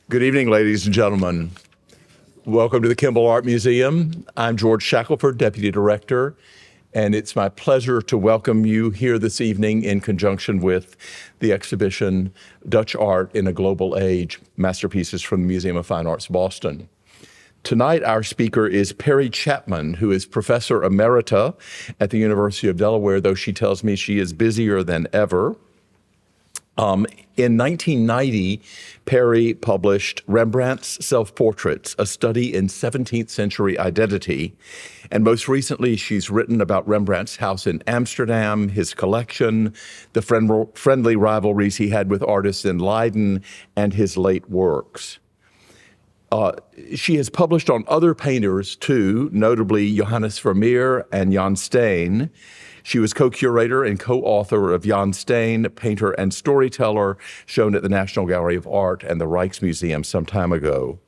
Good evening, ladies and gentlemen. Welcome to the Kimball Art Museum. I'm George Shackelford, Deputy Director, and it's my pleasure to welcome you here this evening in conjunction with the exhibition Dutch Art in a Global Age, Masterpieces from the Museum of Fine Arts, Boston. Tonight, our speaker is Perry Chapman, who is Professor Emerita at the University of Delaware, though she tells me she is busier than ever. In 1990, Perry published Rembrandt's Self-Portraits, a study in 17th century identity. And most recently, she's written about Rembrandt's house in Amsterdam, his collection, the friendly rivalries he had with artists in Leiden, and his late works. She has published on other painters too, notably Johannes Vermeer and Jan Steen. She was co-curator and co-author of Jan Steen, Painter and Storyteller, shown at the National Gallery of Art and the Rijksmuseum some time ago.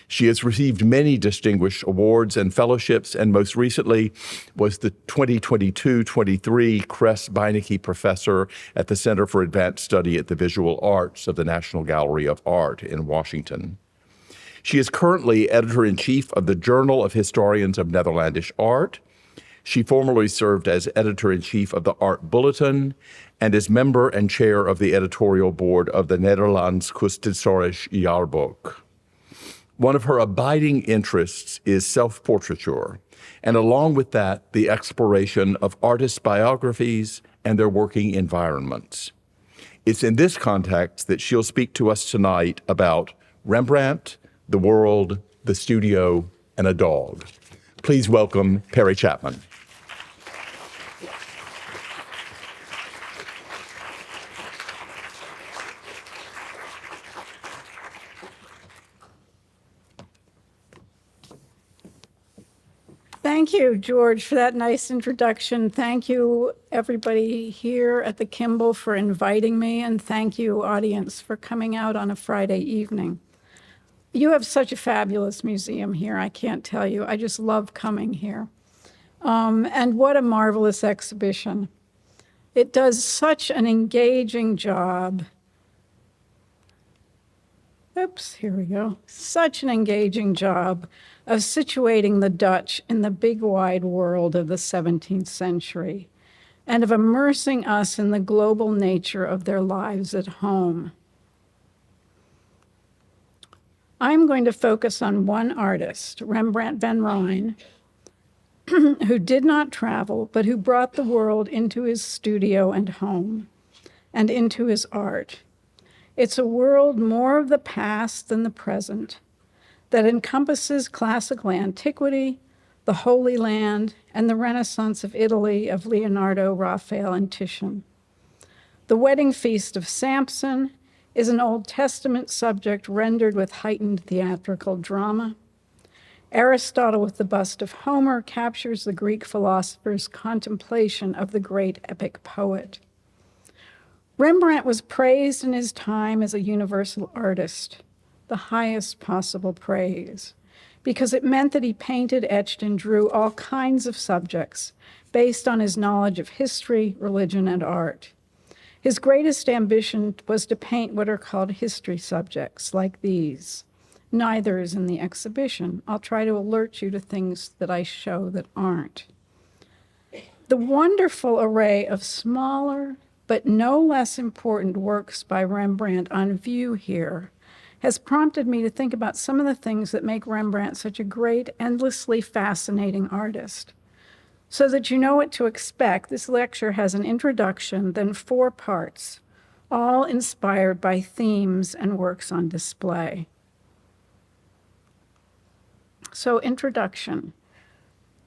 She has received many distinguished awards and fellowships, and most recently was the 2022-23 Kress Beinecke Professor at the Center for Advanced Study at the Visual Arts of the National Gallery of Art in Washington. She is currently editor-in-chief of the Journal of Historians of Netherlandish Art. She formerly served as editor-in-chief of the Art Bulletin and is member and chair of the editorial board of the Nederlands Kunsthistorisch Jaarboek. One of her abiding interests is self-portraiture, and along with that, the exploration of artists' biographies and their working environments. It's in this context that she'll speak to us tonight about Rembrandt, the world, the studio, and a dog. Please welcome Perry Chapman. Thank you, George, for that nice introduction. Thank you, everybody here at the Kimball, for inviting me, and thank you, audience, for coming out on a Friday evening. You have such a fabulous museum here, I can't tell you. I just love coming here. And what a marvelous exhibition. It does such an engaging job. Here we go. Such an engaging job of situating the Dutch in the big wide world of the 17th century and of immersing us in the global nature of their lives at home. I'm going to focus on one artist, Rembrandt van Rijn, who did not travel, but who brought the world into his studio and home, and into his art. It's a world more of the past than the present, that encompasses classical antiquity, the Holy Land, and the Renaissance of Italy of Leonardo, Raphael, and Titian. The Wedding Feast of Samson is an Old Testament subject rendered with heightened theatrical drama. Aristotle with the bust of Homer captures the Greek philosopher's contemplation of the great epic poet. Rembrandt was praised in his time as a universal artist, the highest possible praise, because it meant that he painted, etched, and drew all kinds of subjects based on his knowledge of history, religion, and art. His greatest ambition was to paint what are called history subjects, like these. Neither is in the exhibition. I'll try to alert you to things that I show that aren't. The wonderful array of smaller, but no less important works by Rembrandt on view here has prompted me to think about some of the things that make Rembrandt such a great, endlessly fascinating artist. So that you know what to expect, this lecture has an introduction, then 4 parts, all inspired by themes and works on display. So, introduction.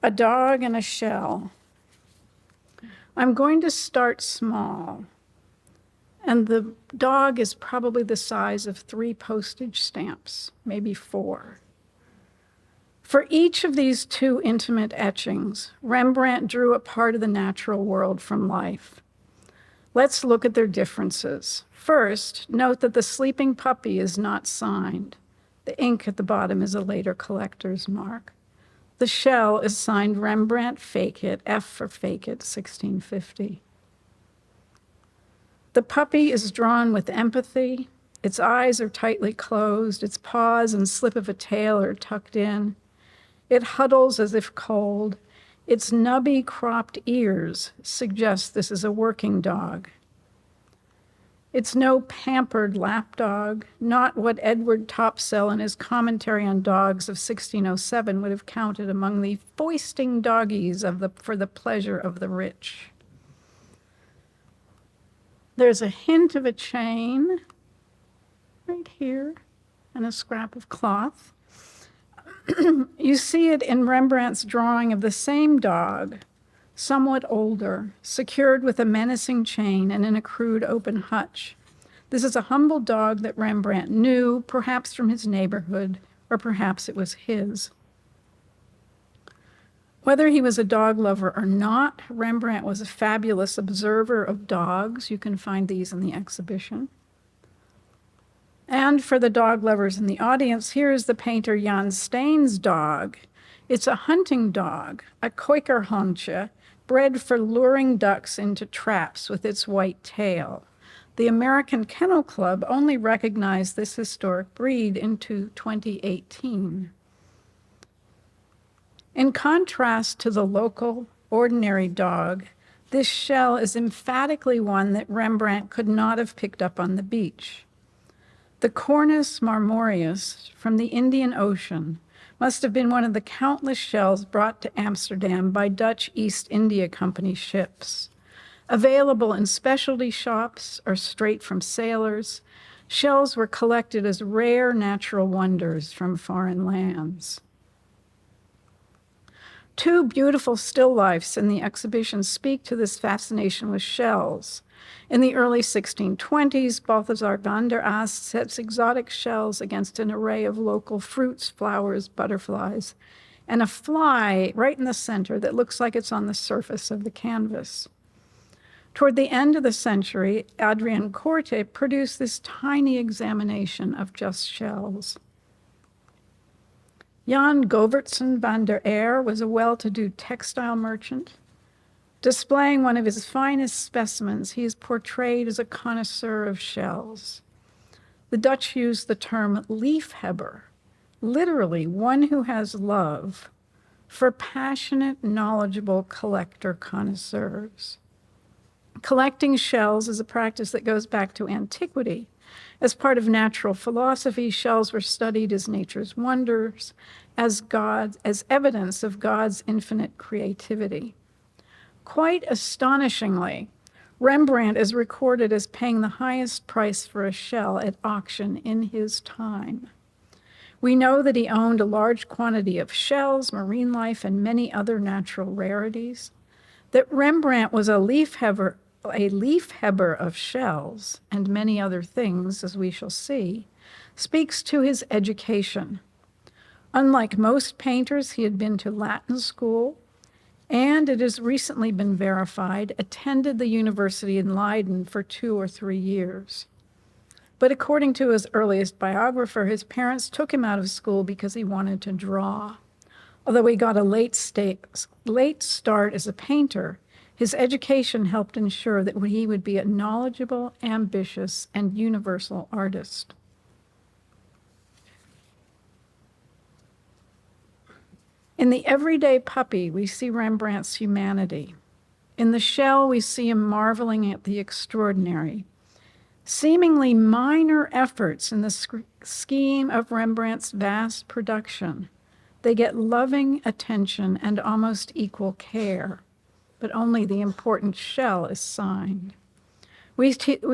A dog and a shell. I'm going to start small, and the dog is probably the size of 3 postage stamps, maybe 4. For each of these 2 intimate etchings, Rembrandt drew a part of the natural world from life. Let's look at their differences. First, note that the sleeping puppy is not signed. The ink at the bottom is a later collector's mark. The shell is signed Rembrandt Fake It, F for Fake It, 1650. The puppy is drawn with empathy, Its eyes are tightly closed, its paws and slip of a tail are tucked in. It huddles as if cold. Its nubby cropped ears suggest this is a working dog. It's no pampered lapdog, not what Edward Topsell in his commentary on dogs of 1607 would have counted among the foisting doggies for the pleasure of the rich. There's a hint of a chain right here and a scrap of cloth. You see it in Rembrandt's drawing of the same dog, somewhat older, secured with a menacing chain and in a crude open hutch. This is a humble dog that Rembrandt knew, perhaps from his neighborhood, or perhaps it was his. Whether he was a dog lover or not, Rembrandt was a fabulous observer of dogs. You can find these in the exhibition. And for the dog lovers in the audience, here is the painter Jan Steen's dog. It's a hunting dog, a Keukerhondje, bred for luring ducks into traps with its white tail. The American Kennel Club only recognized this historic breed in 2018. In contrast to the local, ordinary dog, this shell is emphatically one that Rembrandt could not have picked up on the beach. The Cornus marmorius from the Indian Ocean must have been one of the countless shells brought to Amsterdam by Dutch East India Company ships. Available in specialty shops or straight from sailors, shells were collected as rare natural wonders from foreign lands. Two beautiful still lifes in the exhibition speak to this fascination with shells. In the early 1620s, Balthazar van der Ast sets exotic shells against an array of local fruits, flowers, butterflies, and a fly right in the center that looks like it's on the surface of the canvas. Toward the end of the century, Adrian Corte produced this tiny examination of just shells. Jan Govertsen van der Aer was a well-to-do textile merchant. Displaying one of his finest specimens, he is portrayed as a connoisseur of shells. The Dutch use the term liefhebber, literally one who has love, for passionate, knowledgeable collector connoisseurs. Collecting shells is a practice that goes back to antiquity. As part of natural philosophy, shells were studied as nature's wonders, as evidence of God's infinite creativity. Quite astonishingly, Rembrandt is recorded as paying the highest price for a shell at auction in his time. We know that he owned a large quantity of shells, marine life, and many other natural rarities. That Rembrandt was a leafhebber of shells and many other things, as we shall see, speaks to his education. Unlike most painters, he had been to Latin school, and it has recently been verified, attended the university in Leiden for 2 or 3 years. But according to his earliest biographer, his parents took him out of school because he wanted to draw. Although he got a late start as a painter, his education helped ensure that he would be a knowledgeable, ambitious, and universal artist. In the everyday puppy, we see Rembrandt's humanity. In the shell, we see him marveling at the extraordinary. Seemingly minor efforts in the scheme of Rembrandt's vast production. They get loving attention and almost equal care, but only the important shell is signed. We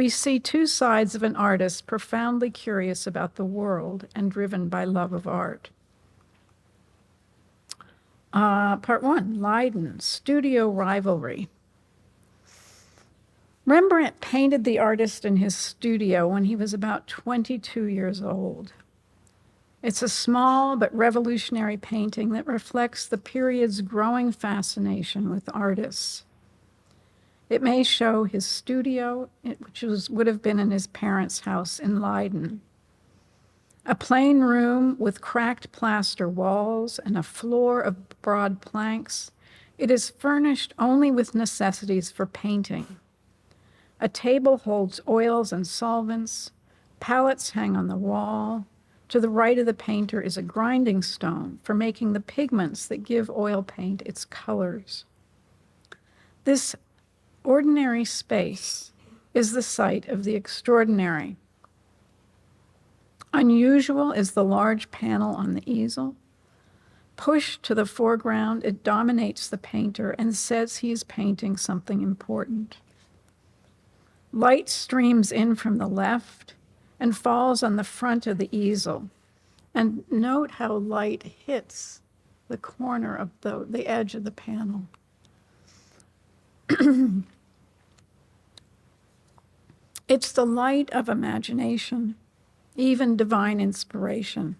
see two sides of an artist profoundly curious about the world and driven by love of art. Part 1, Leiden, studio rivalry. Rembrandt painted the artist in his studio when he was about 22 years old. It's a small but revolutionary painting that reflects the period's growing fascination with artists. It may show his studio, which would have been in his parents' house in Leiden. A plain room with cracked plaster walls and a floor of broad planks, it is furnished only with necessities for painting. A table holds oils and solvents, Palettes hang on the wall. To the right of the painter is a grinding stone for making the pigments that give oil paint its colors. This ordinary space is the site of the extraordinary. Unusual is the large panel on the easel. Pushed to the foreground, it dominates the painter and says he is painting something important. Light streams in from the left and falls on the front of the easel. And note how light hits the corner of the edge of the panel. It's the light of imagination, even divine inspiration.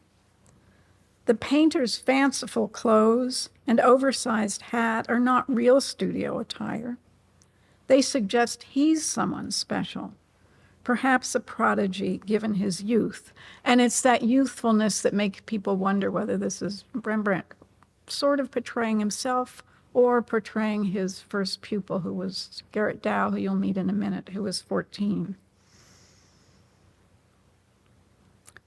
The painter's fanciful clothes and oversized hat are not real studio attire. They suggest he's someone special, perhaps a prodigy given his youth. And it's that youthfulness that makes people wonder whether this is Rembrandt sort of portraying himself or portraying his first pupil, who was Gerrit Dou, who you'll meet in a minute, who was 14.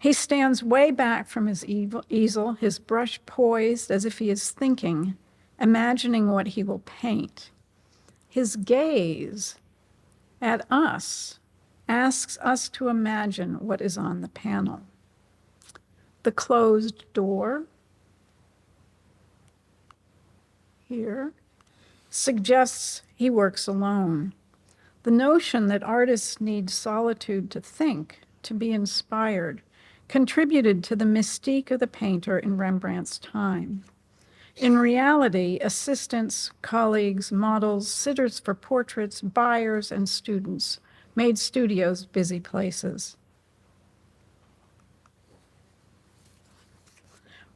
He stands way back from his easel, his brush poised as if he is thinking, imagining what he will paint. His gaze at us asks us to imagine what is on the panel. The closed door here suggests he works alone. The notion that artists need solitude to think, to be inspired, contributed to the mystique of the painter in Rembrandt's time. In reality, assistants, colleagues, models, sitters for portraits, buyers, and students made studios busy places.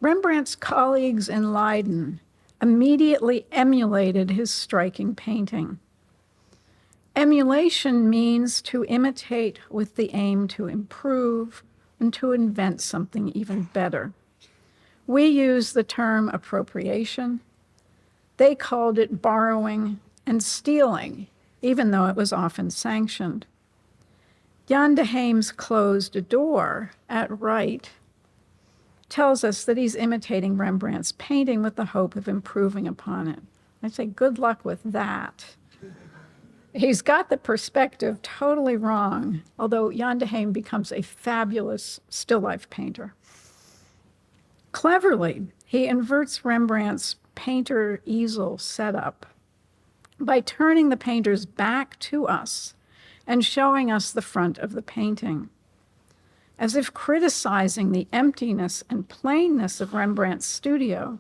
Rembrandt's colleagues in Leiden immediately emulated his striking painting. Emulation means to imitate with the aim to improve and to invent something even better. We use the term appropriation. They called it borrowing and stealing, even though it was often sanctioned. Jan de Heem's closed door at right tells us that he's imitating Rembrandt's painting with the hope of improving upon it. I say good luck with that. He's got the perspective totally wrong, although Jan de Heem becomes a fabulous still life painter. Cleverly, he inverts Rembrandt's painter easel setup by turning the painter's back to us and showing us the front of the painting. As if criticizing the emptiness and plainness of Rembrandt's studio,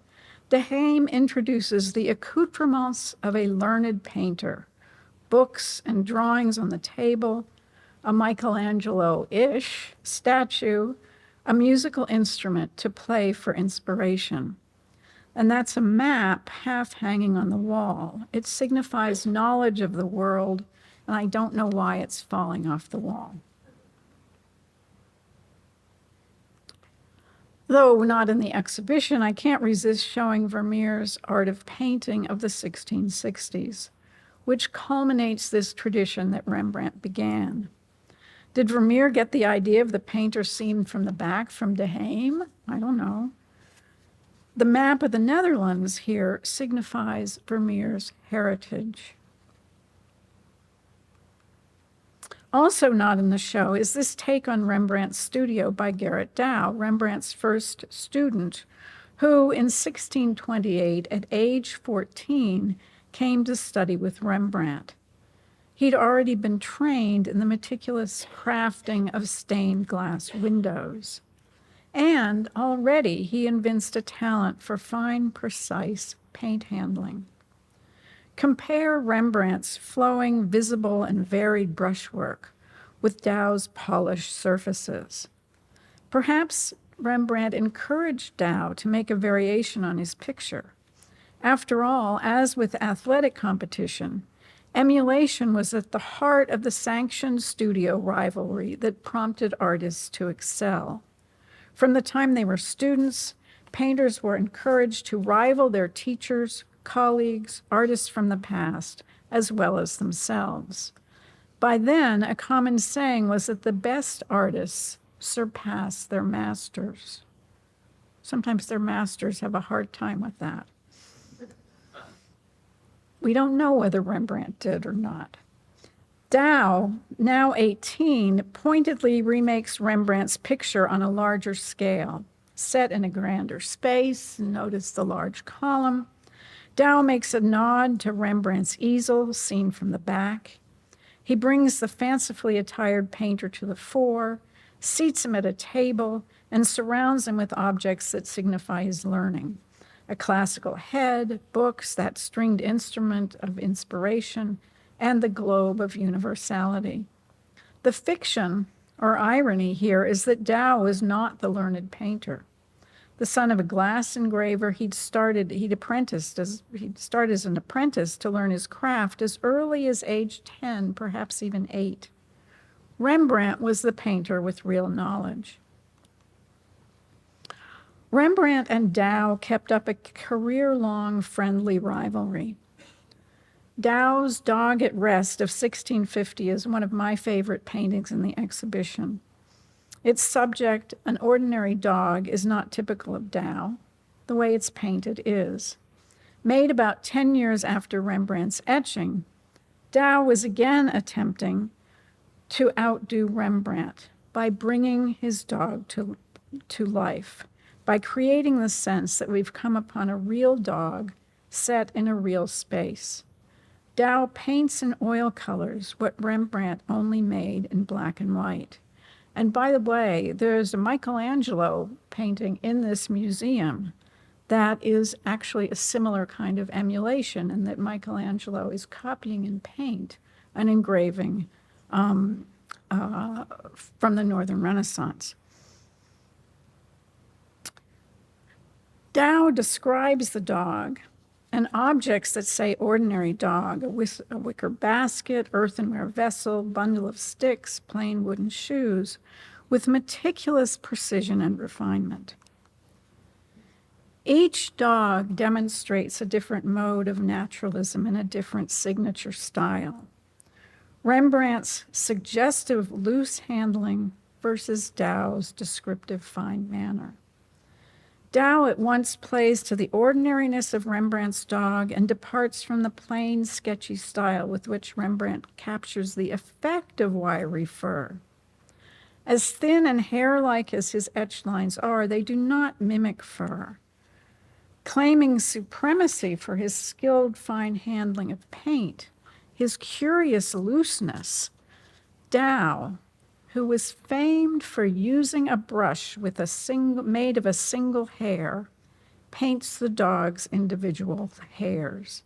de Heem introduces the accoutrements of a learned painter, books and drawings on the table, a Michelangelo-ish statue, a musical instrument to play for inspiration. And that's a map half hanging on the wall. It signifies knowledge of the world, and I don't know why it's falling off the wall. Though not in the exhibition, I can't resist showing Vermeer's art of painting of the 1660s, which culminates this tradition that Rembrandt began. Did Vermeer get the idea of the painter seen from the back from de Heem? I don't know. The map of the Netherlands here signifies Vermeer's heritage. Also not in the show is this take on Rembrandt's studio by Gerrit Dou, Rembrandt's first student, who in 1628, at age 14, came to study with Rembrandt. He'd already been trained in the meticulous crafting of stained glass windows. And already he evinced a talent for fine, precise paint handling. Compare Rembrandt's flowing, visible, and varied brushwork with Dou's polished surfaces. Perhaps Rembrandt encouraged Dou to make a variation on his picture. After all, as with athletic competition, emulation was at the heart of the sanctioned studio rivalry that prompted artists to excel. From the time they were students, painters were encouraged to rival their teachers, colleagues, artists from the past, as well as themselves. By then, a common saying was that the best artists surpass their masters. Sometimes their masters have a hard time with that. We don't know whether Rembrandt did or not. Dow, now 18, pointedly remakes Rembrandt's picture on a larger scale, set in a grander space. Notice the large column. Dow makes a nod to Rembrandt's easel, seen from the back. He brings the fancifully attired painter to the fore, seats him at a table, and surrounds him with objects that signify his learning. A classical head, books, that stringed instrument of inspiration, and the globe of universality. The fiction or irony here is that Dow is not the learned painter. The son of a glass engraver, he'd started as an apprentice to learn his craft as early as age 10, perhaps even 8. Rembrandt was the painter with real knowledge. Rembrandt and Dow kept up a career-long friendly rivalry. Dow's Dog at Rest of 1650 is one of my favorite paintings in the exhibition. Its subject, an ordinary dog, is not typical of Dow. The way it's painted is. Made about 10 years after Rembrandt's etching, Dow was again attempting to outdo Rembrandt by bringing his dog to life, by creating the sense that we've come upon a real dog set in a real space. Dow paints in oil colors what Rembrandt only made in black and white. And by the way, there's a Michelangelo painting in this museum that is actually a similar kind of emulation, and that Michelangelo is copying in paint an engraving from the Northern Renaissance. Dow describes the dog and objects that say ordinary dog, a wicker basket, earthenware vessel, bundle of sticks, plain wooden shoes, with meticulous precision and refinement. Each dog demonstrates a different mode of naturalism and a different signature style. Rembrandt's suggestive loose handling versus Dow's descriptive fine manner. Dow at once plays to the ordinariness of Rembrandt's dog and departs from the plain, sketchy style with which Rembrandt captures the effect of wiry fur. As thin and hair-like as his etched lines are, they do not mimic fur. Claiming supremacy for his skilled fine handling of paint, his curious looseness, Dow, who was famed for using a brush with made of a single hair, paints the dog's individual hairs.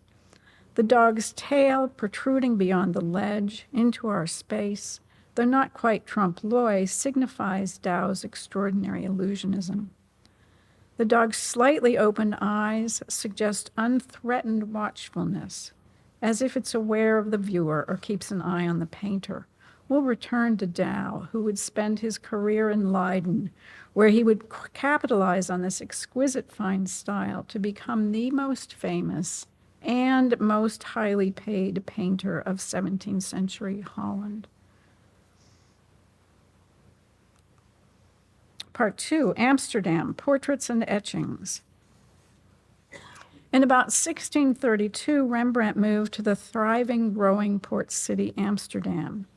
The dog's tail protruding beyond the ledge into our space, though not quite trompe-l'oeil, signifies Dow's extraordinary illusionism. The dog's slightly opened eyes suggest unthreatened watchfulness, as if it's aware of the viewer or keeps an eye on the painter. We'll return to Dow, who would spend his career in Leiden, where he would capitalize on this exquisite fine style to become the most famous and most highly paid painter of 17th century Holland. Part 2, Amsterdam, Portraits and Etchings. In about 1632, Rembrandt moved to the thriving, growing port city, Amsterdam.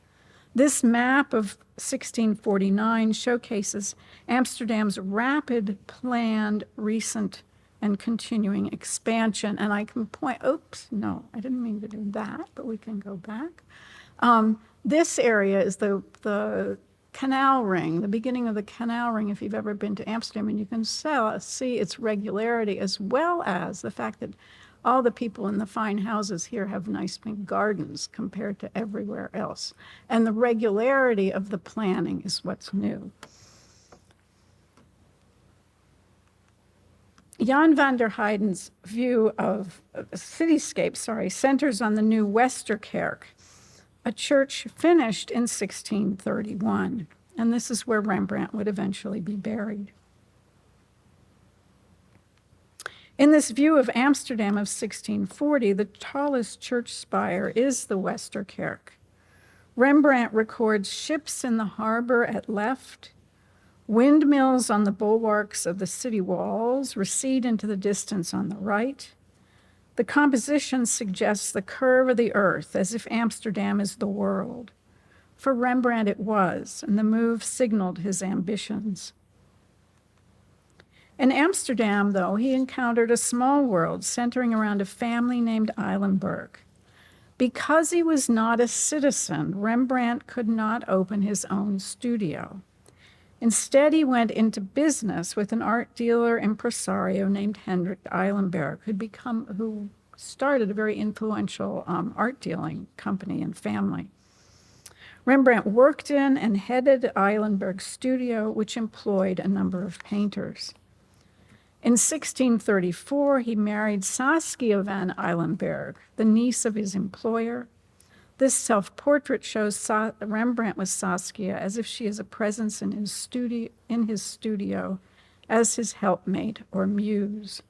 This map of 1649 showcases Amsterdam's rapid, planned, recent, and continuing expansion. And I can point, oops, no, I didn't mean to do that, but we can go back. This area is the canal ring, the beginning of the canal ring, if you've ever been to Amsterdam, and you can see its regularity, as well as the fact that all the people in the fine houses here have nice big gardens compared to everywhere else. And the regularity of the planning is what's new. Jan van der Heyden's view of cityscape, centers on the new Westerkerk, a church finished in 1631. And this is where Rembrandt would eventually be buried. In this view of Amsterdam of 1640, the tallest church spire is the Westerkerk. Rembrandt records ships in the harbor at left, windmills on the bulwarks of the city walls recede into the distance on the right. The composition suggests the curve of the earth, as if Amsterdam is the world. For Rembrandt it was, and the move signaled his ambitions. In Amsterdam, though, he encountered a small world centering around a family named Eilenberg. Because he was not a citizen, Rembrandt could not open his own studio. Instead, he went into business with an art dealer impresario named Hendrik Eilenberg, who started a very influential art dealing company and family. Rembrandt worked in and headed Eilenberg's studio, which employed a number of painters. In 1634, he married Saskia van Eilenberg, the niece of his employer. This self-portrait shows Rembrandt with Saskia as if she is a presence in his studio as his helpmate or muse.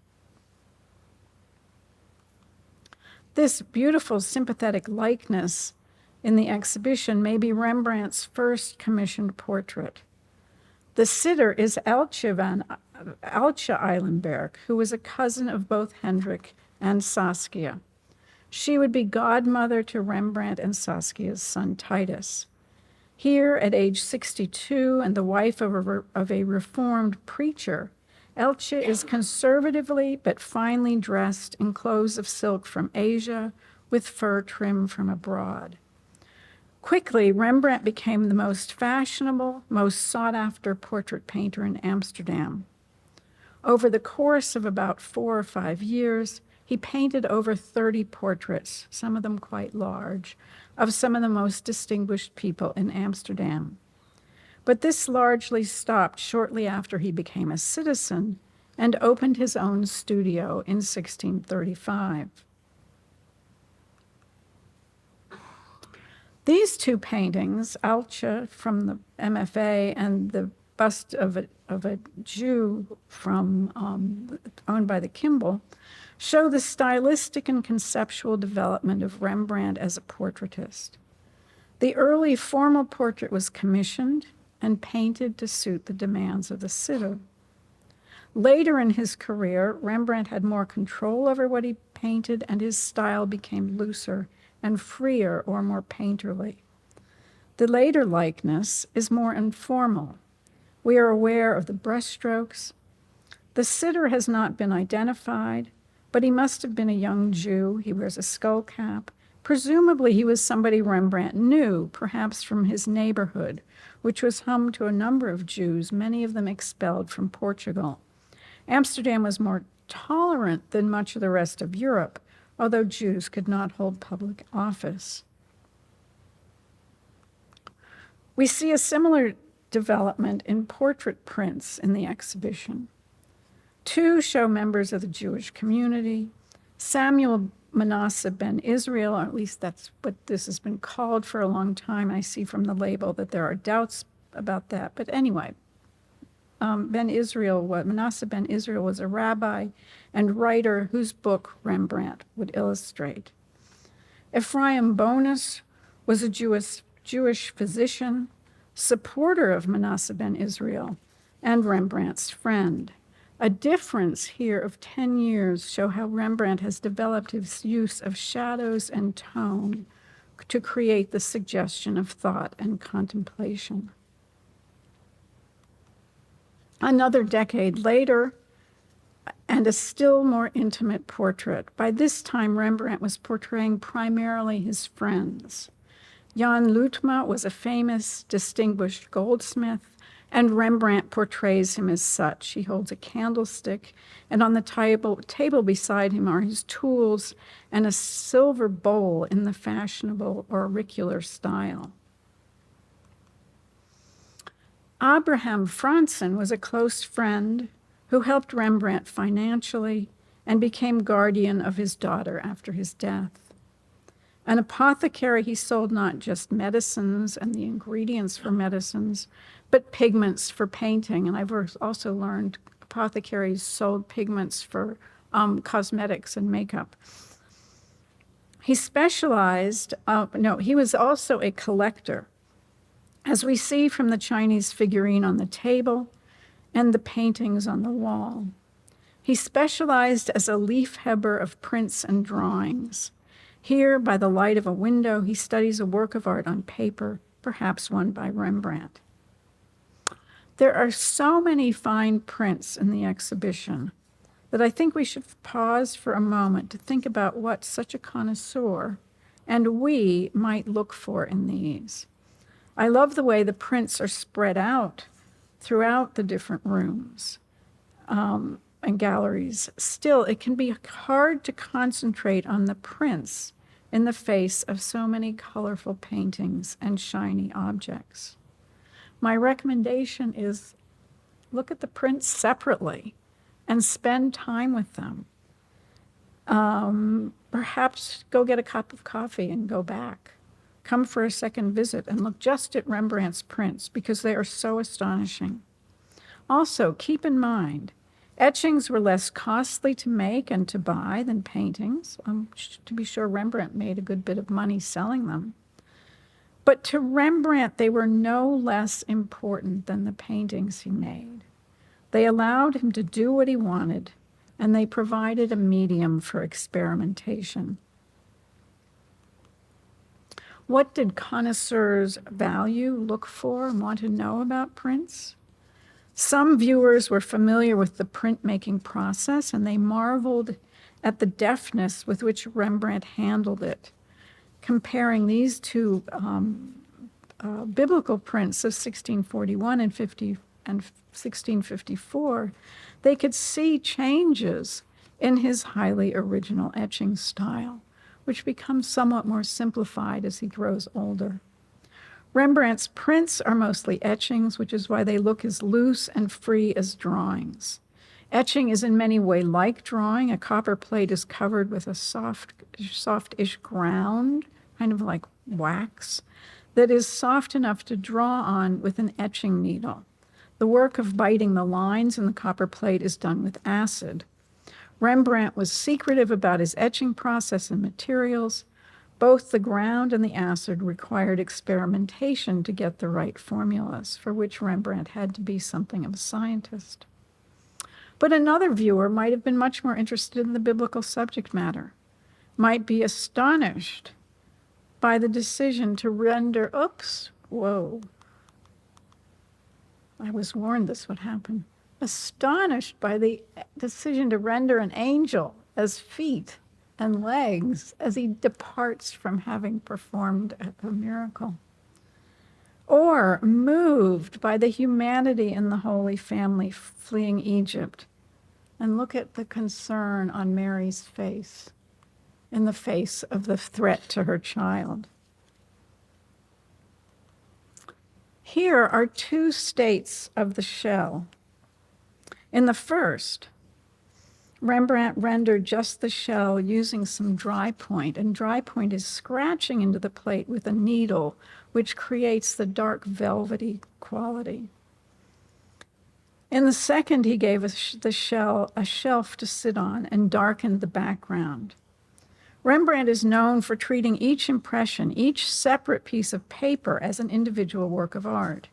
This beautiful sympathetic likeness in the exhibition may be Rembrandt's first commissioned portrait. The sitter is Eltje Eilenberg, who was a cousin of both Hendrik and Saskia. She would be godmother to Rembrandt and Saskia's son Titus. Here, at age 62 and the wife of a reformed preacher, Eltje is conservatively but finely dressed in clothes of silk from Asia with fur trim from abroad. Quickly, Rembrandt became the most fashionable, most sought-after portrait painter in Amsterdam. Over the course of about 4 or 5 years, he painted over 30 portraits, some of them quite large, of some of the most distinguished people in Amsterdam. But this largely stopped shortly after he became a citizen and opened his own studio in 1635. These two paintings, Eltje from the MFA and the bust of a Jew owned by the Kimball, show the stylistic and conceptual development of Rembrandt as a portraitist. The early formal portrait was commissioned and painted to suit the demands of the sitter. Later in his career, Rembrandt had more control over what he painted, and his style became looser and freer or more painterly. The later likeness is more informal. We are aware of the brushstrokes. The sitter has not been identified, but he must have been a young Jew. He wears a skull cap. Presumably, he was somebody Rembrandt knew, perhaps from his neighborhood, which was home to a number of Jews, many of them expelled from Portugal. Amsterdam was more tolerant than much of the rest of Europe, although Jews could not hold public office. We see a similar development in portrait prints in the exhibition. 2 show members of the Jewish community. Samuel Manasseh ben Israel, or at least that's what this has been called for a long time. I see from the label that there are doubts about that. But anyway, Manasseh ben Israel was a rabbi and writer whose book Rembrandt would illustrate. Ephraim Bonus was a Jewish physician, supporter of Manasseh ben Israel, and Rembrandt's friend. A difference here of 10 years show how Rembrandt has developed his use of shadows and tone to create the suggestion of thought and contemplation. Another decade later, and a still more intimate portrait. By this time, Rembrandt was portraying primarily his friends. Jan Lutma was a famous, distinguished goldsmith, and Rembrandt portrays him as such. He holds a candlestick, and on the table beside him are his tools and a silver bowl in the fashionable auricular style. Abraham Franzen was a close friend who helped Rembrandt financially and became guardian of his daughter after his death. An apothecary, he sold not just medicines and the ingredients for medicines, but pigments for painting. And I've also learned apothecaries sold pigments for cosmetics and makeup. He specialized, he was also a collector, as we see from the Chinese figurine on the table and the paintings on the wall. He specialized as a leaf-hebber of prints and drawings. Here, by the light of a window, he studies a work of art on paper, perhaps one by Rembrandt. There are so many fine prints in the exhibition that I think we should pause for a moment to think about what such a connoisseur and we might look for in these. I love the way the prints are spread out throughout the different rooms and galleries. Still, it can be hard to concentrate on the prints in the face of so many colorful paintings and shiny objects. My recommendation is look at the prints separately and spend time with them. Perhaps go get a cup of coffee and go back. Come for a second visit and look just at Rembrandt's prints because they are so astonishing. Also, keep in mind, etchings were less costly to make and to buy than paintings. To be sure, Rembrandt made a good bit of money selling them. But to Rembrandt, they were no less important than the paintings he made. They allowed him to do what he wanted, and they provided a medium for experimentation. What did connoisseurs value, look for, and want to know about prints? Some viewers were familiar with the printmaking process, and they marveled at the deftness with which Rembrandt handled it. Comparing these two biblical prints of 1641 and 1654, they could see changes in his highly original etching style, which becomes somewhat more simplified as he grows older. Rembrandt's prints are mostly etchings, which is why they look as loose and free as drawings. Etching is in many ways like drawing. A copper plate is covered with a softish ground, kind of like wax, that is soft enough to draw on with an etching needle. The work of biting the lines in the copper plate is done with acid. Rembrandt was secretive about his etching process and materials. Both the ground and the acid required experimentation to get the right formulas, for which Rembrandt had to be something of a scientist. But another viewer might have been much more interested in the biblical subject matter, might be astonished by the decision to render, I was warned this would happen. Astonished by the decision to render an angel as feet and legs as he departs from having performed a miracle. Or moved by the humanity in the Holy Family fleeing Egypt. And look at the concern on Mary's face, in the face of the threat to her child. Here are two states of the shell. In the first, Rembrandt rendered just the shell using some dry point, and dry point is scratching into the plate with a needle, which creates the dark velvety quality. In the second, he gave the shell a shelf to sit on and darkened the background. Rembrandt is known for treating each impression, each separate piece of paper, as an individual work of art.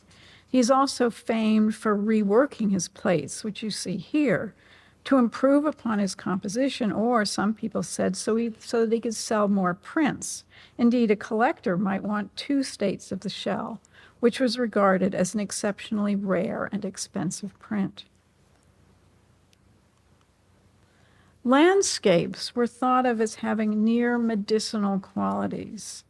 He's also famed for reworking his plates, which you see here, to improve upon his composition, or some people said so that he could sell more prints. Indeed, a collector might want two states of the shell, which was regarded as an exceptionally rare and expensive print. Landscapes were thought of as having near medicinal qualities.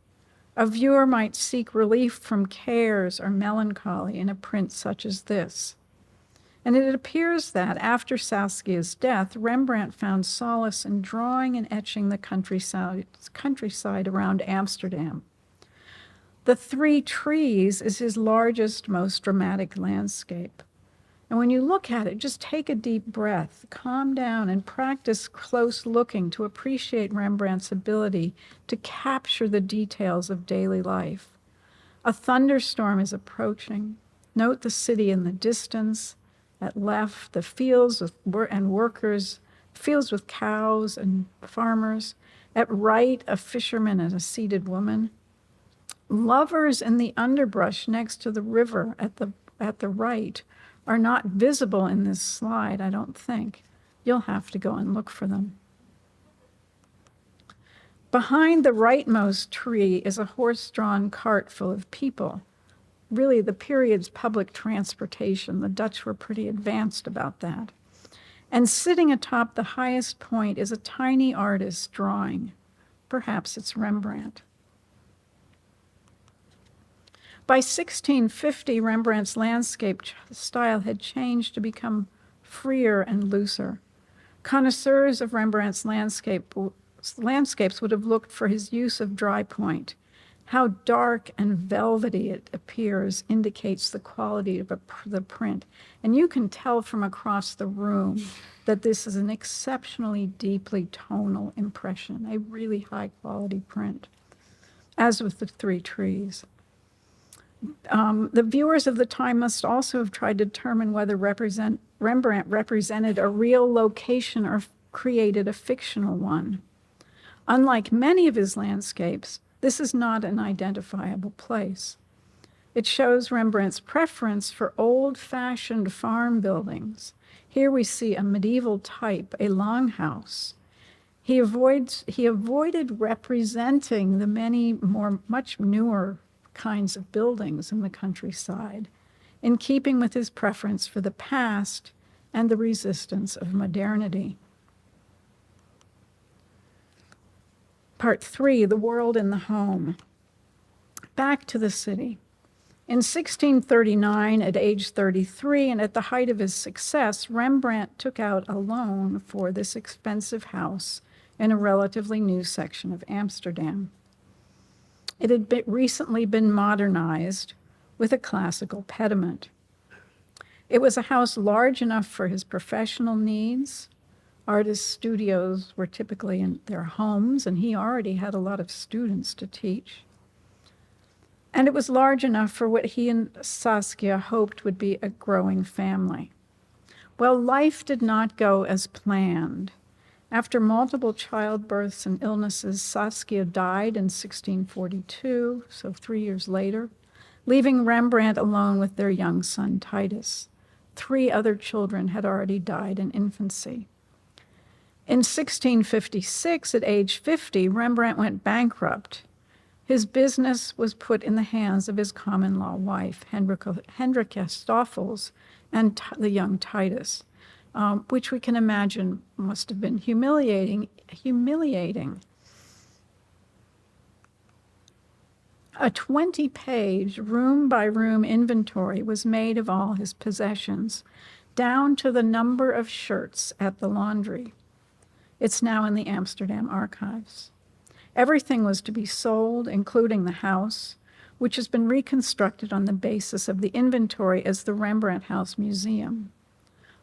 A viewer might seek relief from cares or melancholy in a print such as this. And it appears that after Saskia's death, Rembrandt found solace in drawing and etching the countryside around Amsterdam. The Three Trees is his largest, most dramatic landscape. And when you look at it, just take a deep breath, calm down, and practice close looking to appreciate Rembrandt's ability to capture the details of daily life. A thunderstorm is approaching. Note the city in the distance. At left, the fields and workers, fields with cows and farmers. At right, a fisherman and a seated woman. Lovers in the underbrush next to the river at the right are not visible in this slide, I don't think. You'll have to go and look for them. Behind the rightmost tree is a horse-drawn cart full of people. Really, the period's public transportation. The Dutch were pretty advanced about that. And sitting atop the highest point is a tiny artist drawing. Perhaps it's Rembrandt. By 1650, Rembrandt's landscape style had changed to become freer and looser. Connoisseurs of Rembrandt's landscapes would have looked for his use of dry point. How dark and velvety it appears indicates the quality of the print. And you can tell from across the room that this is an exceptionally deeply tonal impression, a really high quality print, as with the three trees. The viewers of the time must also have tried to determine whether Rembrandt represented a real location or created a fictional one. Unlike many of his landscapes, this is not an identifiable place. It shows Rembrandt's preference for old-fashioned farm buildings. Here we see a medieval type, a longhouse. He avoided representing the much newer kinds of buildings in the countryside, in keeping with his preference for the past and the resistance of modernity. Part 3, the world in the home. Back to the city. In 1639, at age 33, and at the height of his success, Rembrandt took out a loan for this expensive house in a relatively new section of Amsterdam. It had recently been modernized with a classical pediment. It was a house large enough for his professional needs. Artists' studios were typically in their homes, and he already had a lot of students to teach. And it was large enough for what he and Saskia hoped would be a growing family. Well, life did not go as planned. After multiple childbirths and illnesses, Saskia died in 1642, so 3 years later, leaving Rembrandt alone with their young son, Titus. 3 other children had already died in infancy. In 1656, at age 50, Rembrandt went bankrupt. His business was put in the hands of his common-law wife, Hendrika Stoffels, and the young Titus, which we can imagine must have been humiliating. A 20-page, room-by-room inventory was made of all his possessions, down to the number of shirts at the laundry. It's now in the Amsterdam archives. Everything was to be sold, including the house, which has been reconstructed on the basis of the inventory as the Rembrandt House Museum.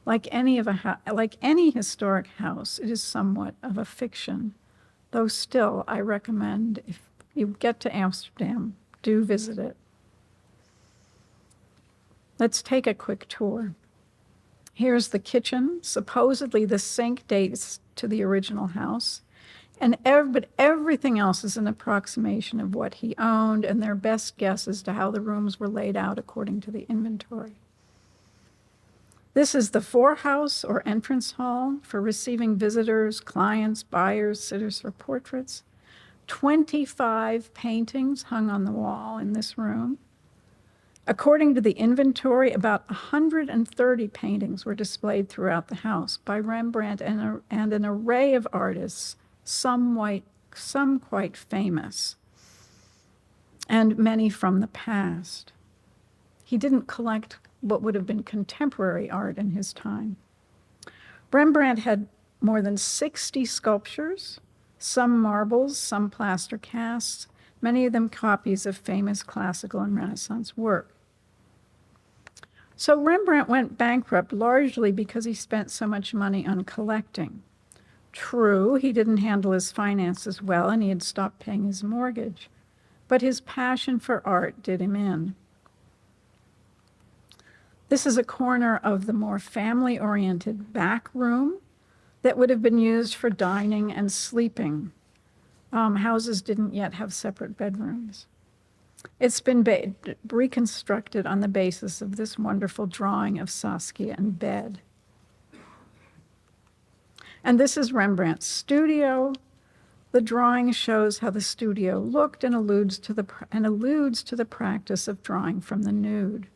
Like any historic house, it is somewhat of a fiction, though still I recommend, if you get to Amsterdam, do visit it. Let's take a quick tour. Here's the kitchen. Supposedly the sink dates to the original house, but everything else is an approximation of what he owned and their best guess as to how the rooms were laid out according to the inventory. This is the forehouse or entrance hall for receiving visitors, clients, buyers, sitters for portraits. 25 paintings hung on the wall in this room. According to the inventory, about 130 paintings were displayed throughout the house by Rembrandt and an array of artists, some quite famous, and many from the past. He didn't collect what would have been contemporary art in his time. Rembrandt had more than 60 sculptures, some marbles, some plaster casts, many of them copies of famous classical and Renaissance work. So Rembrandt went bankrupt largely because he spent so much money on collecting. True, he didn't handle his finances well and he had stopped paying his mortgage, but his passion for art did him in. This is a corner of the more family-oriented back room that would have been used for dining and sleeping. Houses didn't yet have separate bedrooms. It's been reconstructed on the basis of this wonderful drawing of Saskia in bed. And this is Rembrandt's studio. The drawing shows how the studio looked and alludes to the practice of drawing from the nude.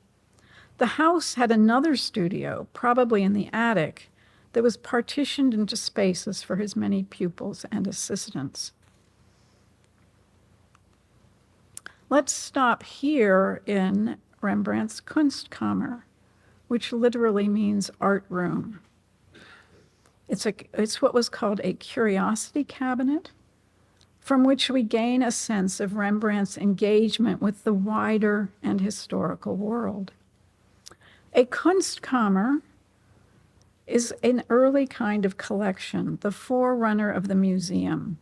The house had another studio, probably in the attic, that was partitioned into spaces for his many pupils and assistants. Let's stop here in Rembrandt's Kunstkammer, which literally means art room. It's what was called a curiosity cabinet, from which we gain a sense of Rembrandt's engagement with the wider and historical world. A Kunstkammer is an early kind of collection, the forerunner of the museum.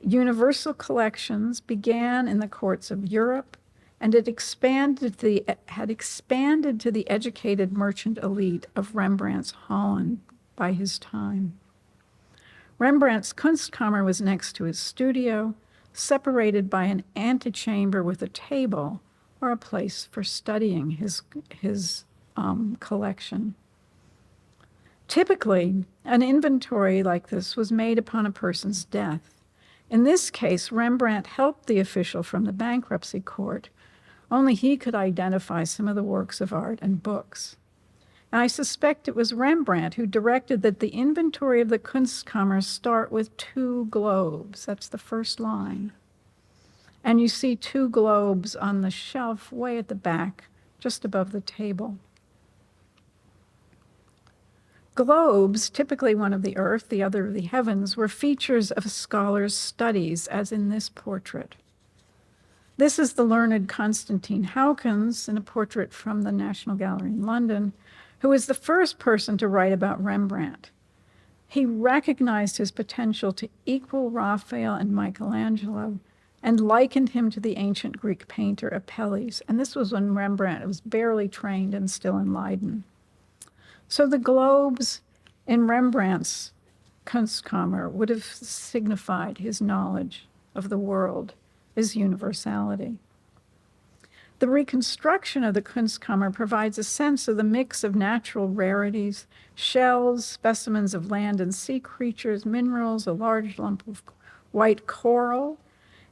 Universal collections began in the courts of Europe, and it had expanded to the educated merchant elite of Rembrandt's Holland by his time. Rembrandt's Kunstkammer was next to his studio, separated by an antechamber with a table or a place for studying his collection. Typically, an inventory like this was made upon a person's death. In this case, Rembrandt helped the official from the bankruptcy court. Only he could identify some of the works of art and books. And I suspect it was Rembrandt who directed that the inventory of the Kunstkammer start with 2 globes. That's the first line. And you see 2 globes on the shelf way at the back, just above the table. Globes, typically one of the earth, the other of the heavens, were features of a scholar's studies, as in this portrait. This is the learned Constantine Howkins in a portrait from the National Gallery in London, who was the first person to write about Rembrandt. He recognized his potential to equal Raphael and Michelangelo and likened him to the ancient Greek painter Apelles. And this was when Rembrandt was barely trained and still in Leiden. So the globes in Rembrandt's Kunstkammer would have signified his knowledge of the world, his universality. The reconstruction of the Kunstkammer provides a sense of the mix of natural rarities, shells, specimens of land and sea creatures, minerals, a large lump of white coral,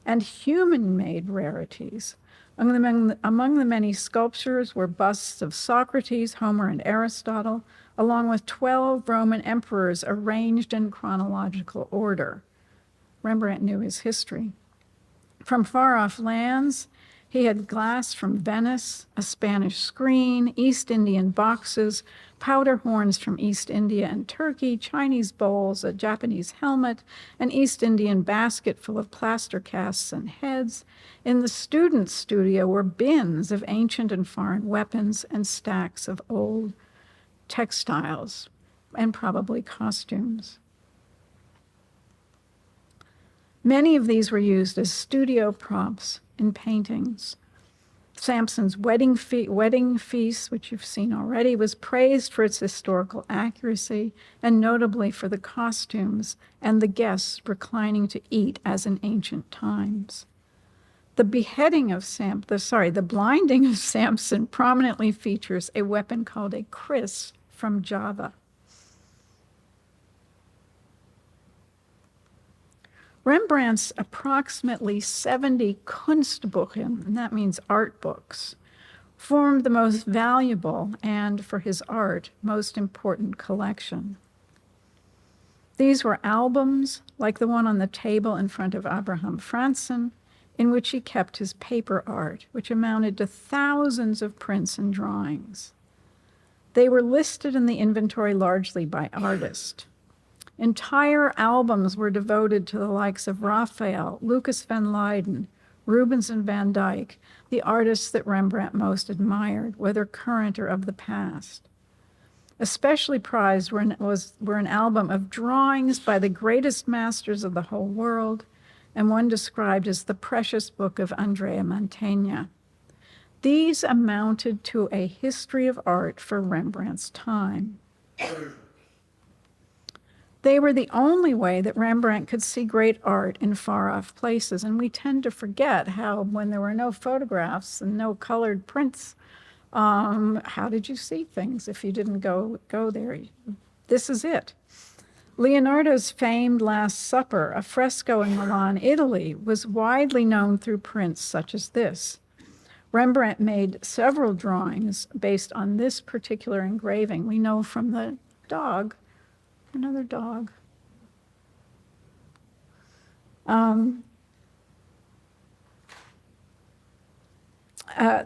and human-made rarities. Among the many sculptures were busts of Socrates, Homer, and Aristotle, along with 12 Roman emperors arranged in chronological order. Rembrandt knew his history. From far-off lands, he had glass from Venice, a Spanish screen, East Indian boxes, powder horns from East India and Turkey, Chinese bowls, a Japanese helmet, an East Indian basket full of plaster casts and heads. In the student's studio were bins of ancient and foreign weapons and stacks of old textiles and probably costumes. Many of these were used as studio props in paintings. Samson's wedding feast, which you've seen already, was praised for its historical accuracy and notably for the costumes and the guests reclining to eat as in ancient times. The blinding of Samson prominently features a weapon called a kris from Java. Rembrandt's approximately 70 Kunstbücher, and that means art books, formed the most valuable and, for his art, most important collection. These were albums, like the one on the table in front of Abraham Franzen, in which he kept his paper art, which amounted to thousands of prints and drawings. They were listed in the inventory largely by artist. Entire albums were devoted to the likes of Raphael, Lucas van Leyden, Rubens and Van Dyck, the artists that Rembrandt most admired, whether current or of the past. Especially prized were an album of drawings by the greatest masters of the whole world, and one described as the precious book of Andrea Mantegna. These amounted to a history of art for Rembrandt's time. They were the only way that Rembrandt could see great art in far-off places, and we tend to forget how, when there were no photographs and no colored prints, how did you see things if you didn't go there? This is it. Leonardo's famed Last Supper, a fresco in Milan, Italy, was widely known through prints such as this. Rembrandt made several drawings based on this particular engraving. We know from the dog, another dog.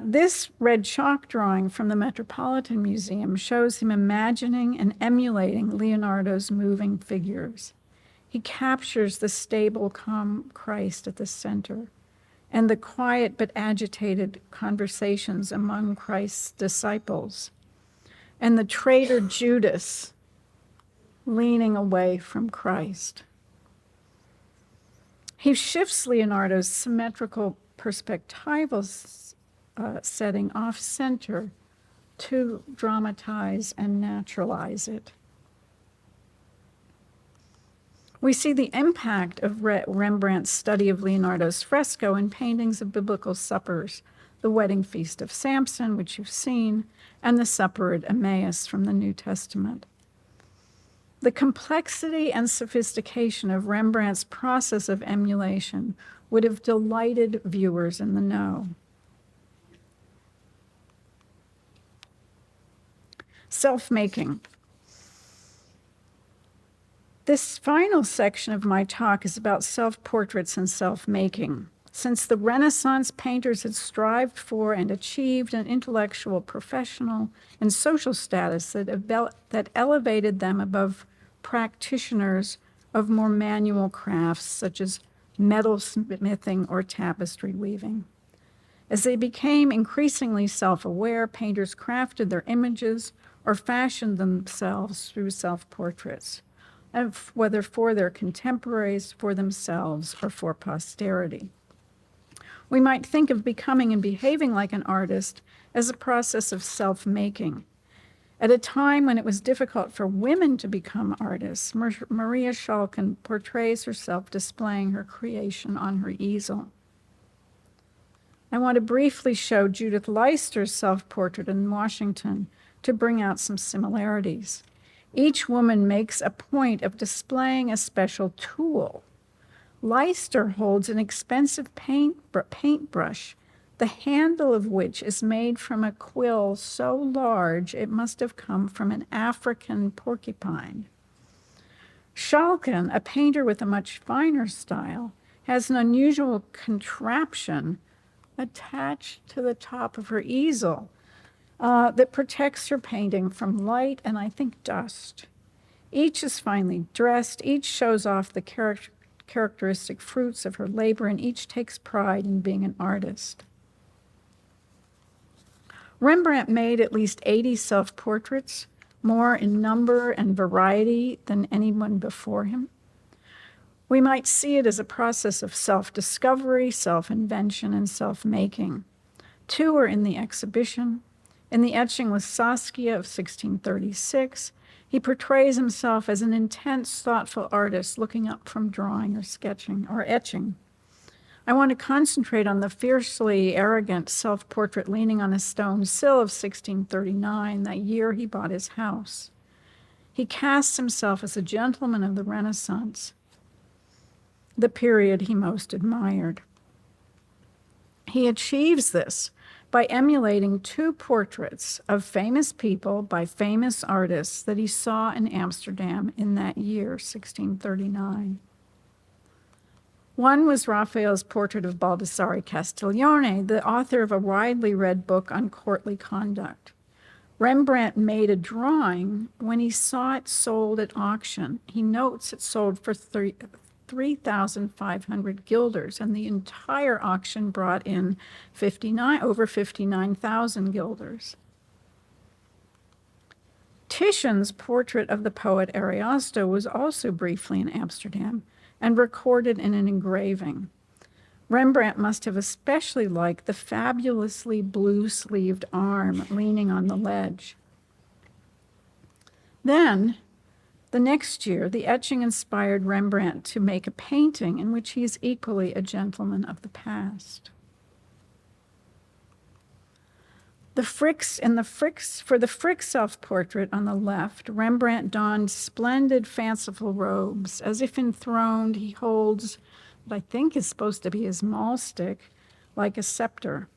This red chalk drawing from the Metropolitan Museum shows him imagining and emulating Leonardo's moving figures. He captures the stable, calm Christ at the center and the quiet but agitated conversations among Christ's disciples, and the traitor Judas leaning away from Christ. He shifts Leonardo's symmetrical perspectival setting off-center to dramatize and naturalize it. We see the impact of Rembrandt's study of Leonardo's fresco in paintings of biblical suppers, the wedding feast of Samson, which you've seen, and the supper at Emmaus from the New Testament. The complexity and sophistication of Rembrandt's process of emulation would have delighted viewers in the know. Self-making. This final section of my talk is about self-portraits and self-making. Since the Renaissance, painters had strived for and achieved an intellectual, professional, and social status that elevated them above practitioners of more manual crafts such as metal smithing or tapestry weaving. As they became increasingly self-aware, painters crafted their images or fashioned themselves through self-portraits, whether for their contemporaries, for themselves, or for posterity. We might think of becoming and behaving like an artist as a process of self-making. At a time when it was difficult for women to become artists, Maria Schalken portrays herself displaying her creation on her easel. I want to briefly show Judith Leister's self-portrait in Washington to bring out some similarities. Each woman makes a point of displaying a special tool. Leister holds an expensive paintbrush, the handle of which is made from a quill so large it must have come from an African porcupine. Schalken, a painter with a much finer style, has an unusual contraption attached to the top of her easel that protects her painting from light and, I think, dust. Each is finely dressed, each shows off the characteristic fruits of her labor, and each takes pride in being an artist. Rembrandt made at least 80 self-portraits, more in number and variety than anyone before him. We might see it as a process of self-discovery, self-invention, and self-making. 2 are in the exhibition. In the etching with Saskia of 1636, he portrays himself as an intense, thoughtful artist looking up from drawing or sketching or etching. I want to concentrate on the fiercely arrogant self-portrait leaning on a stone sill of 1639, that year he bought his house. He casts himself as a gentleman of the Renaissance, the period he most admired. He achieves this by emulating 2 portraits of famous people by famous artists that he saw in Amsterdam in that year, 1639. One was Raphael's portrait of Baldassare Castiglione, the author of a widely read book on courtly conduct. Rembrandt made a drawing when he saw it sold at auction. He notes it sold for 3,500 guilders, and the entire auction brought in over 59,000 guilders. Titian's portrait of the poet Ariosto was also briefly in Amsterdam and recorded in an engraving. Rembrandt must have especially liked the fabulously blue-sleeved arm leaning on the ledge. Then, The next year, the etching inspired Rembrandt to make a painting in which he is equally a gentleman of the past. For the Frick self-portrait on the left, Rembrandt donned splendid, fanciful robes. As if enthroned, he holds what I think is supposed to be his maul stick, like a scepter.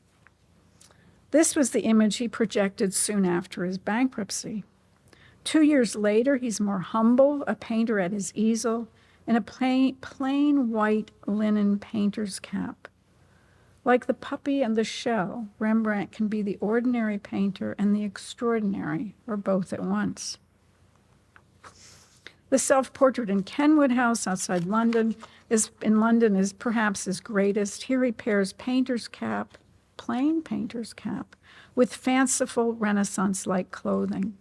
This was the image he projected soon after his bankruptcy. 2 years later, he's more humble, a painter at his easel, in a plain white linen painter's cap. Like the puppy and the shell, Rembrandt can be the ordinary painter and the extraordinary, or both at once. The self-portrait in Kenwood House outside London is perhaps his greatest. Here he pairs painter's cap, plain painter's cap, with fanciful Renaissance-like clothing.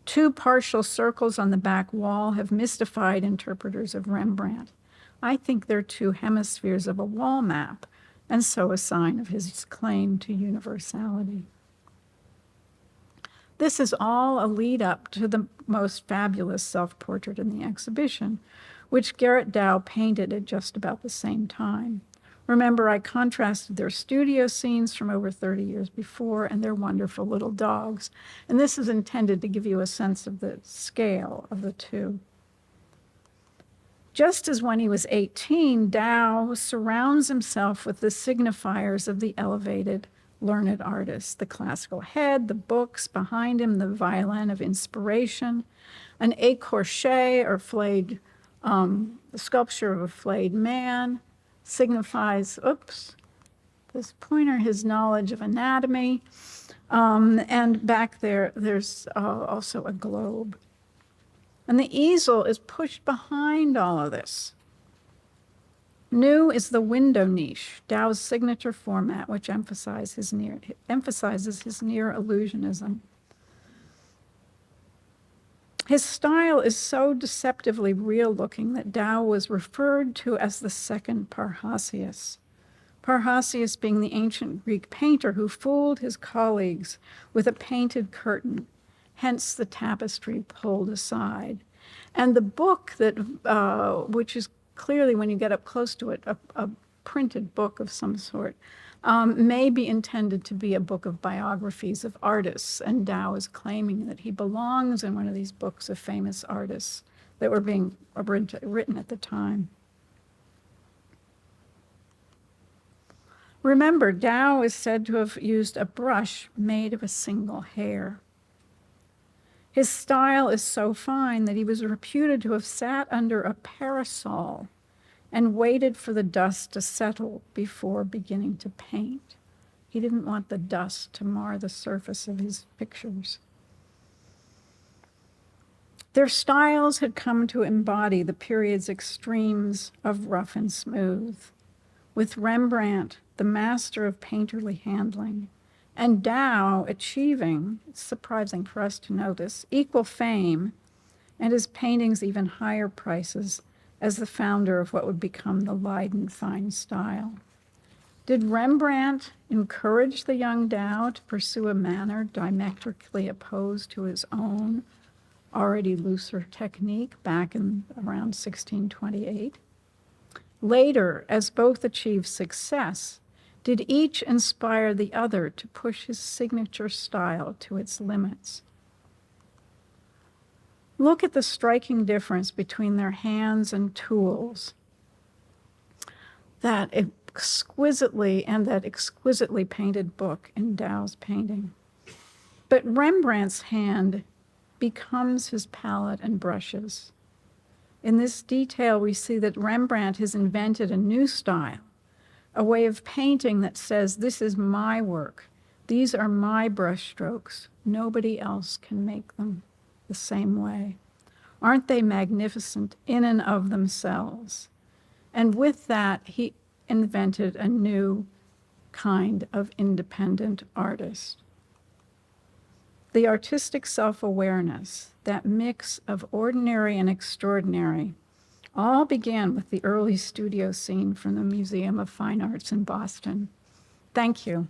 2 partial circles on the back wall have mystified interpreters of Rembrandt. I think they're 2 hemispheres of a wall map, and so a sign of his claim to universality. This is all a lead up to the most fabulous self-portrait in the exhibition, which Gerrit Dow painted at just about the same time. Remember, I contrasted their studio scenes from over 30 years before and their wonderful little dogs. And this is intended to give you a sense of the scale of the 2. Just as when he was 18, Dow surrounds himself with the signifiers of the elevated, learned artist, the classical head, the books, behind him the violin of inspiration, an écorché or flayed, the sculpture of a flayed man, signifies, this pointer, his knowledge of anatomy. And back there's also a globe. And the easel is pushed behind all of this. New is the window niche, Dow's signature format, which emphasizes his near illusionism. His style is so deceptively real-looking that Dow was referred to as the second Parrhasius. Parrhasius being the ancient Greek painter who fooled his colleagues with a painted curtain, hence the tapestry pulled aside. And the book that, which is clearly, when you get up close to it, a printed book of some sort, may be intended to be a book of biographies of artists, and Dow is claiming that he belongs in one of these books of famous artists that were being written at the time. Remember, Dow is said to have used a brush made of a single hair. His style is so fine that he was reputed to have sat under a parasol and waited for the dust to settle before beginning to paint. He didn't want the dust to mar the surface of his pictures. Their styles had come to embody the period's extremes of rough and smooth, with Rembrandt, the master of painterly handling, and Dow achieving, it's surprising for us to know this, equal fame, and his paintings even higher prices as the founder of what would become the Leiden fine style. Did Rembrandt encourage the young Dow to pursue a manner diametrically opposed to his own already looser technique back in around 1628? Later, as both achieved success, did each inspire the other to push his signature style to its limits? Look at the striking difference between their hands and tools. That exquisitely painted book in Dow's painting. But Rembrandt's hand becomes his palette and brushes. In this detail, we see that Rembrandt has invented a new style, a way of painting that says, this is my work. These are my brushstrokes. Nobody else can make them the same way. Aren't they magnificent in and of themselves? And with that, he invented a new kind of independent artist. The artistic self-awareness, that mix of ordinary and extraordinary, all began with the early studio scene from the Museum of Fine Arts in Boston. Thank you.